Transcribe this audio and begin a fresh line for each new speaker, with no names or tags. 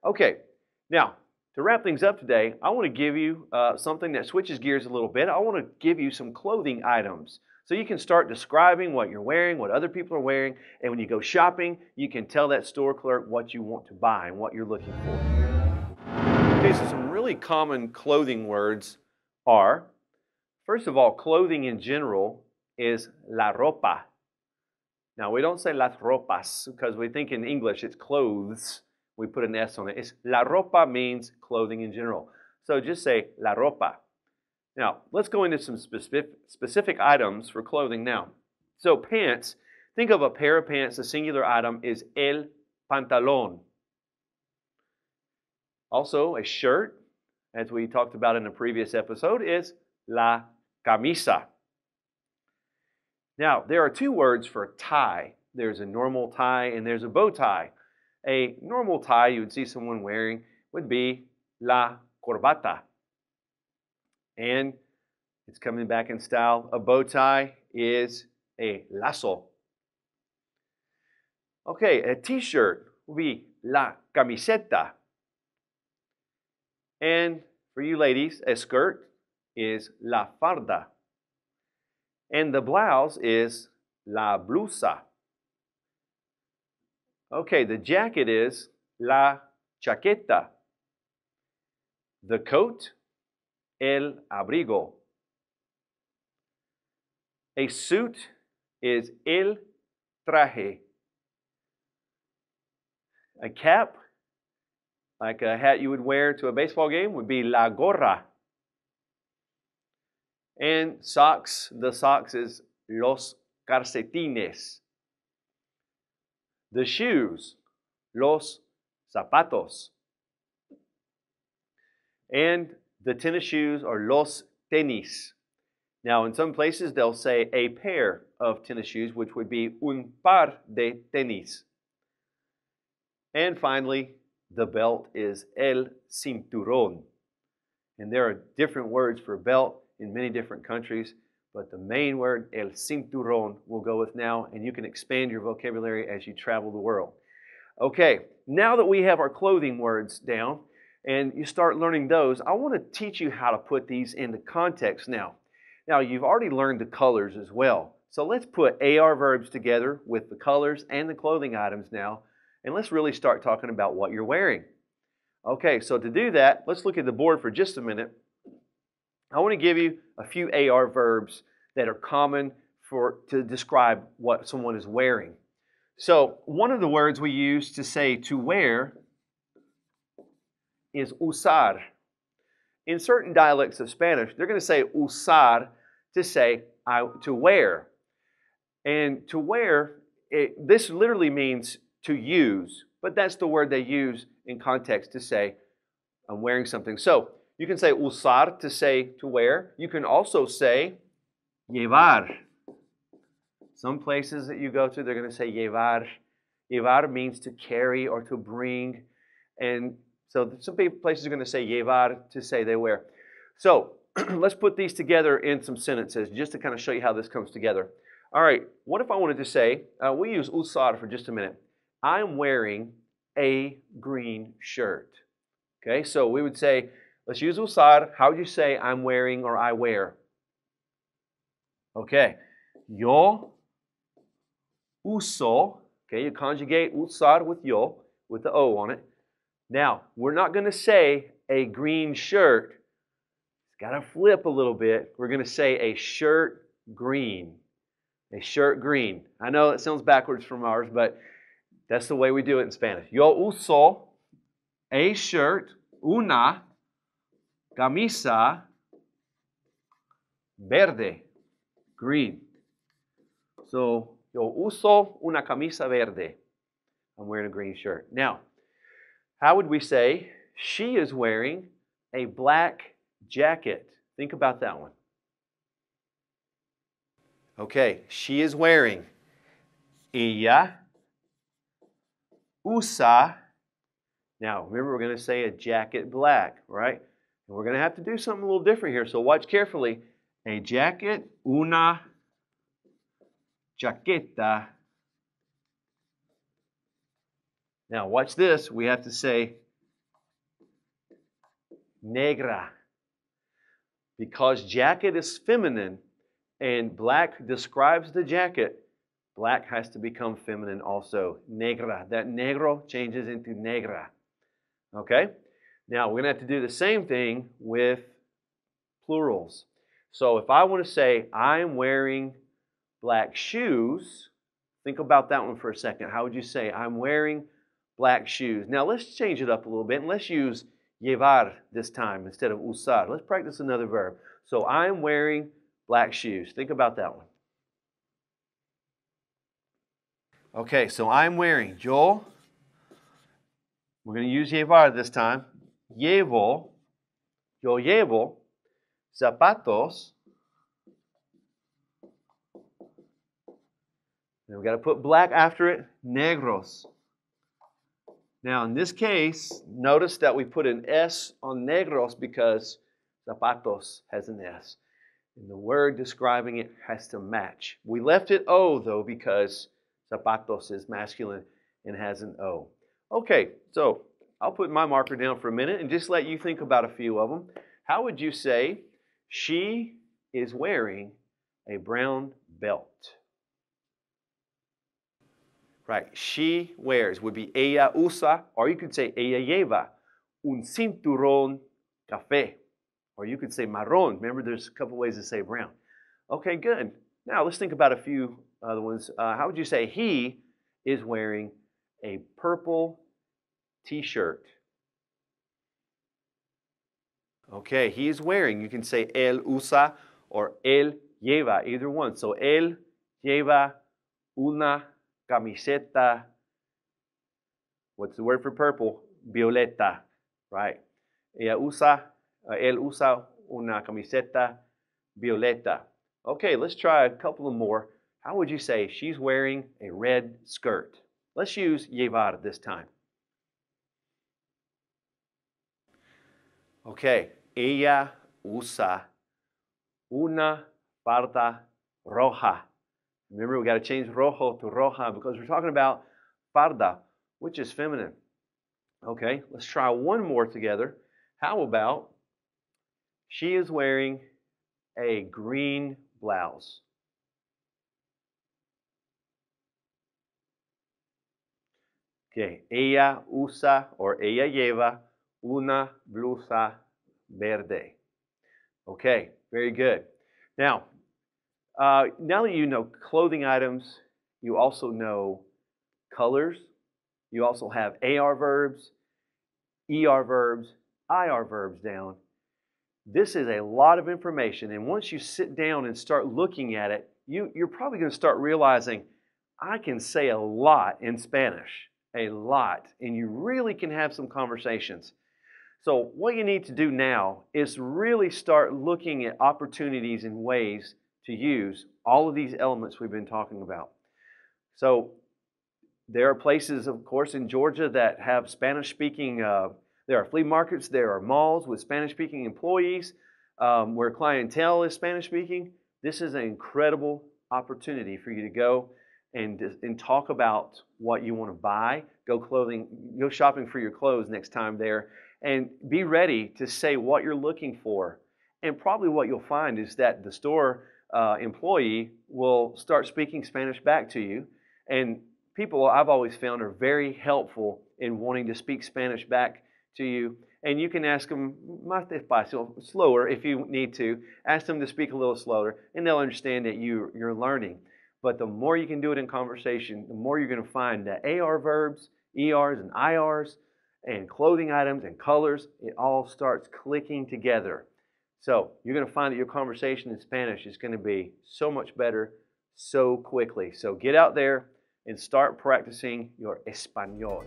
Okay, now to wrap things up today, I want to give you something that switches gears a little bit. I want to give you some clothing items so you can start describing what you're wearing, what other people are wearing, and when you go shopping, you can tell that store clerk what you want to buy and what you're looking for. Okay, so some really common clothing words are, first of all, clothing in general is la ropa. Now, we don't say las ropas because we think in English it's clothes. We put an S on it. It's la ropa means clothing in general. So just say la ropa. Now, let's go into some specific items for clothing now. So pants, think of a pair of pants. The singular item is el pantalón. Also, a shirt, as we talked about in a previous episode, is la camisa. Now, there are two words for tie. There's a normal tie and there's a bow tie. A normal tie you would see someone wearing would be la corbata. And it's coming back in style. A bow tie is a lazo. Okay, a t-shirt would be la camiseta. And for you ladies, a skirt is la farda. And the blouse is la blusa. Okay, the jacket is la chaqueta. The coat, el abrigo. A suit is el traje. A cap, like a hat you would wear to a baseball game, would be la gorra. And socks, the socks is los calcetines. The shoes, los zapatos. And the tennis shoes are los tenis. Now, in some places, they'll say a pair of tennis shoes, which would be un par de tenis. And finally, the belt is el cinturón. And there are different words for belt in many different countries, but the main word, el cinturón, we'll go with now, and you can expand your vocabulary as you travel the world. Okay, now that we have our clothing words down, and you start learning those, I want to teach you how to put these into context now. Now, you've already learned the colors as well, so let's put AR verbs together with the colors and the clothing items now, and let's really start talking about what you're wearing. Okay, so to do that, let's look at the board for just a minute. I want to give you a few AR verbs that are common to describe what someone is wearing. So one of the words we use to say to wear is usar. In certain dialects of Spanish, they're going to say usar to say to wear. And to wear, this literally means to use, but that's the word they use in context to say I'm wearing something. So you can say usar to say to wear. You can also say llevar. Some places that you go to, they're going to say llevar. Llevar means to carry or to bring. And so some places are going to say llevar to say they wear. So let's put these together in some sentences just to kind of show you how this comes together. All right, what if I wanted to say, we use usar for just a minute. I'm wearing a green shirt. Okay, so we would say, let's use usar. How would you say I'm wearing or I wear? Okay, yo uso. Okay, you conjugate usar with yo, with the O on it. Now, we're not going to say a green shirt. It's got to flip a little bit. We're going to say a shirt green. A shirt green. I know it sounds backwards from ours, but that's the way we do it in Spanish. Yo uso a shirt, una camisa verde, green. So, yo uso una camisa verde. I'm wearing a green shirt. Now, how would we say she is wearing a black jacket? Think about that one. Okay, she is wearing. Ella usa. Now, remember, we're going to say a jacket black, right? And we're going to have to do something a little different here, so watch carefully. A jacket, una chaqueta. Now, watch this. We have to say negra. Because jacket is feminine and black describes the jacket, black has to become feminine also. Negra. That negro changes into negra. Okay? Now we're going to have to do the same thing with plurals. So if I want to say, I'm wearing black shoes, think about that one for a second. How would you say, I'm wearing black shoes? Now let's change it up a little bit and let's use llevar this time instead of usar. Let's practice another verb. So I'm wearing black shoes. Think about that one. Okay, so I'm wearing, yo, we're going to use llevar this time. Yo llevo zapatos. Then we've got to put black after it, negros. Now in this case, notice that we put an S on negros because zapatos has an S. And the word describing it has to match. We left it O though because zapatos is masculine and has an O. Okay, so I'll put my marker down for a minute and just let you think about a few of them. How would you say, she is wearing a brown belt? Right, she wears would be ella usa, or you could say ella lleva un cinturón café, or you could say marrón. Remember, there's a couple ways to say brown. Okay, good. Now let's think about a few other ones. How would you say he is wearing a purple t-shirt? Okay, he is wearing. You can say él usa or él lleva, either one. So él lleva una camiseta, what's the word for purple? Violeta, right? Él usa una camiseta violeta. Okay, let's try a couple of more. How would you say she's wearing a red skirt? Let's use llevar this time. Okay, ella usa una farda roja. Remember, we got to change rojo to roja because we're talking about farda, which is feminine. Okay, let's try one more together. How about she is wearing a green blouse? Okay, ella usa or ella lleva una blusa verde. Okay, very good. Now that you know clothing items, you also know colors. You also have AR verbs, ER verbs, IR verbs down. This is a lot of information, and once you sit down and start looking at it, you're probably going to start realizing, I can say a lot in Spanish, a lot, and you really can have some conversations. So what you need to do now is really start looking at opportunities and ways to use all of these elements we've been talking about. So there are places, of course, in Georgia that have Spanish-speaking, there are flea markets, there are malls with Spanish-speaking employees, where clientele is Spanish-speaking. This is an incredible opportunity for you to go and talk about what you want to buy, go shopping for your clothes next time there, and be ready to say what you're looking for. And probably what you'll find is that the store employee will start speaking Spanish back to you. And people I've always found are very helpful in wanting to speak Spanish back to you. And you can ask them más despacio, slower if you need to. Ask them to speak a little slower, and they'll understand that you're learning. But the more you can do it in conversation, the more you're going to find that AR verbs, ERs, and IRs, and clothing items and colors, it all starts clicking together. So you're going to find that your conversation in Spanish is going to be so much better so quickly. So get out there and start practicing your Español.